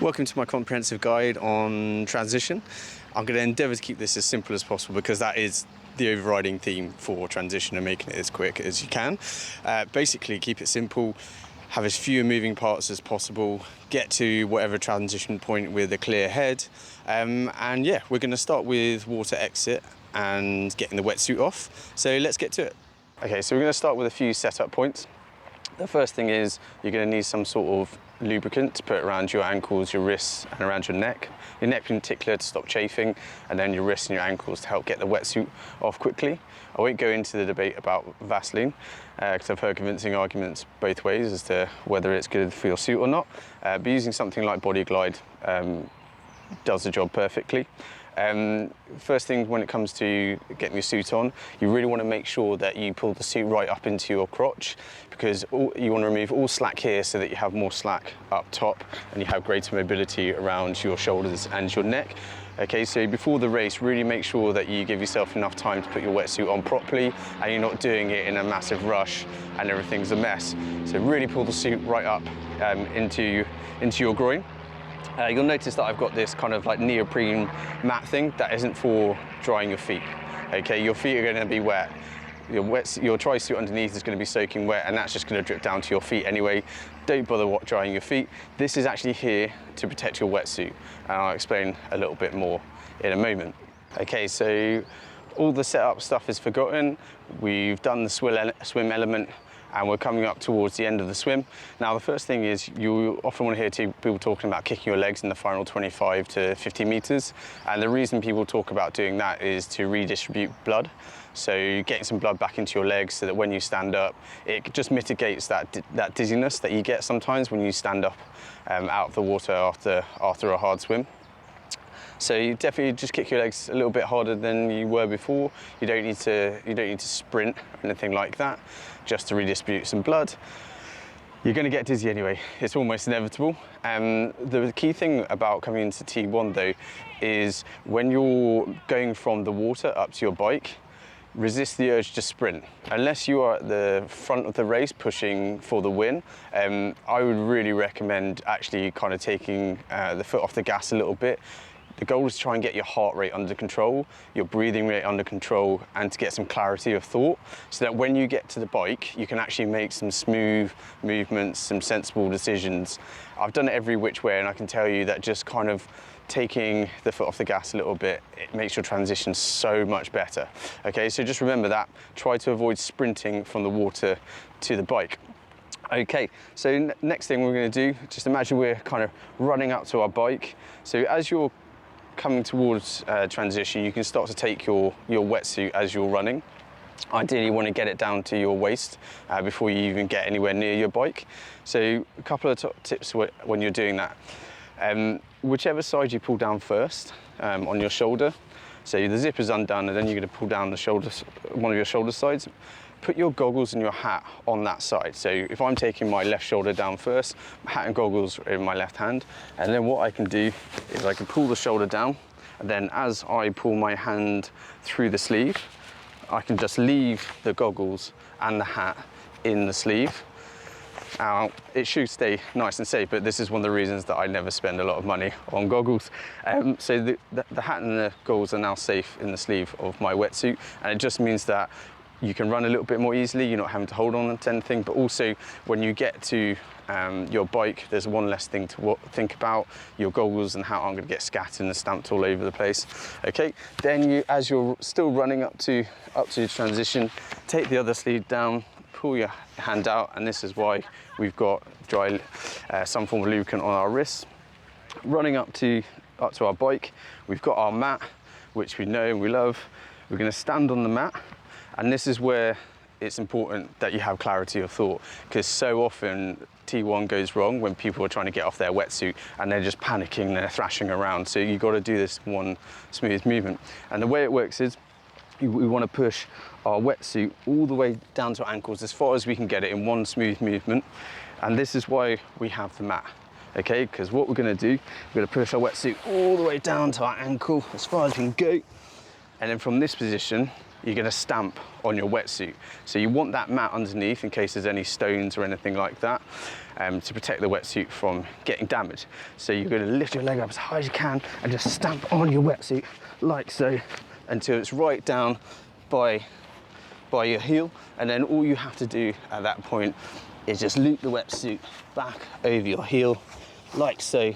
Welcome to my comprehensive guide on transition. I'm going to endeavour to keep this as simple as possible because that is the overriding theme for transition and making it as quick as you can. Basically, keep it simple, have as few moving parts as possible, get to whatever transition point with a clear head. And yeah, we're going to start with water exit and getting the wetsuit off. So let's get to it. Okay, so we're going to start with a few setup points. The first thing is you're going to need some sort of lubricant to put around your ankles, your wrists and around your neck in particular to stop chafing, and then your wrists and your ankles to help get the wetsuit off quickly. I won't go into the debate about Vaseline because I've heard convincing arguments both ways as to whether it's good for your suit or not, but using something like Body Glide does the job perfectly. First thing when it comes to getting your suit on, you really want to make sure that you pull the suit right up into your crotch, because you want to remove all slack here so that you have more slack up top and you have greater mobility around your shoulders and your neck. Okay, so before the race, really make sure that you give yourself enough time to put your wetsuit on properly and you're not doing it in a massive rush and everything's a mess. So really pull the suit right up into your groin. You'll notice that I've got this kind of like neoprene mat thing that isn't for drying your feet. Okay, your feet are going to be wet. Your tri-suit underneath is going to be soaking wet, and that's just going to drip down to your feet anyway. Don't bother drying your feet. This is actually here to protect your wetsuit, and I'll explain a little bit more in a moment. Okay, so all the setup stuff is forgotten. We've done the swim element, and we're coming up towards the end of the swim. Now, the first thing is you often want to hear people talking about kicking your legs in the final 25 to 50 meters. And the reason people talk about doing that is to redistribute blood. So getting some blood back into your legs so that when you stand up, it just mitigates that dizziness that you get sometimes when you stand up out of the water after a hard swim. So you definitely just kick your legs a little bit harder than you were before. You don't need to sprint or anything like that, just to redistribute some blood. You're going to get dizzy anyway. It's almost inevitable. The key thing about coming into T1 though is when you're going from the water up to your bike, resist the urge to sprint. Unless you are at the front of the race pushing for the win, I would really recommend actually kind of taking the foot off the gas a little bit. The goal is to try and get your heart rate under control, your breathing rate under control, and to get some clarity of thought so that when you get to the bike, you can actually make some smooth movements, some sensible decisions. I've done it every which way, and I can tell you that just kind of taking the foot off the gas a little bit, it makes your transition so much better. Okay, so just remember that. Try to avoid sprinting from the water to the bike. Okay, so next thing we're going to do, just imagine we're kind of running up to our bike. So as you're coming towards transition, you can start to take your wetsuit as you're running. Ideally, you want to get it down to your waist before you even get anywhere near your bike. So a couple of top tips when you're doing that. Whichever side you pull down first on your shoulder, so the zip is undone and then you're going to pull down the shoulders, one of your shoulder sides. Put your goggles and your hat on that side. So if I'm taking my left shoulder down first, hat and goggles are in my left hand. And then what I can do is I can pull the shoulder down, and then as I pull my hand through the sleeve, I can just leave the goggles and the hat in the sleeve. Now, it should stay nice and safe, but this is one of the reasons that I never spend a lot of money on goggles. So the hat and the goggles are now safe in the sleeve of my wetsuit, and it just means that you can run a little bit more easily. You're not having to hold on to anything, but also when you get to your bike, there's one less thing to think about. Your goggles and hat aren't going to get scattered and stamped all over the place. Okay, then as you're still running up to transition, take the other sleeve down, pull your hand out, and this is why we've got some form of lubricant on our wrists. Running up to our bike, we've got our mat, which we know and we love. We're going to stand on the mat. And this is where it's important that you have clarity of thought, because so often T1 goes wrong when people are trying to get off their wetsuit and they're just panicking, they're thrashing around. So you've got to do this one smooth movement. And the way it works is we want to push our wetsuit all the way down to our ankles as far as we can get it in one smooth movement. And this is why we have the mat. Okay, because what we're going to do, we're going to push our wetsuit all the way down to our ankle as far as we can go. And then from this position, you're going to stamp on your wetsuit. So you want that mat underneath in case there's any stones or anything like that, to protect the wetsuit from getting damaged. So you're going to lift your leg up as high as you can and just stamp on your wetsuit like so until it's right down by your heel. And then all you have to do at that point is just loop the wetsuit back over your heel like so,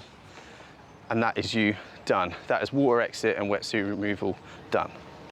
and that is you done. That is water exit and wetsuit removal done.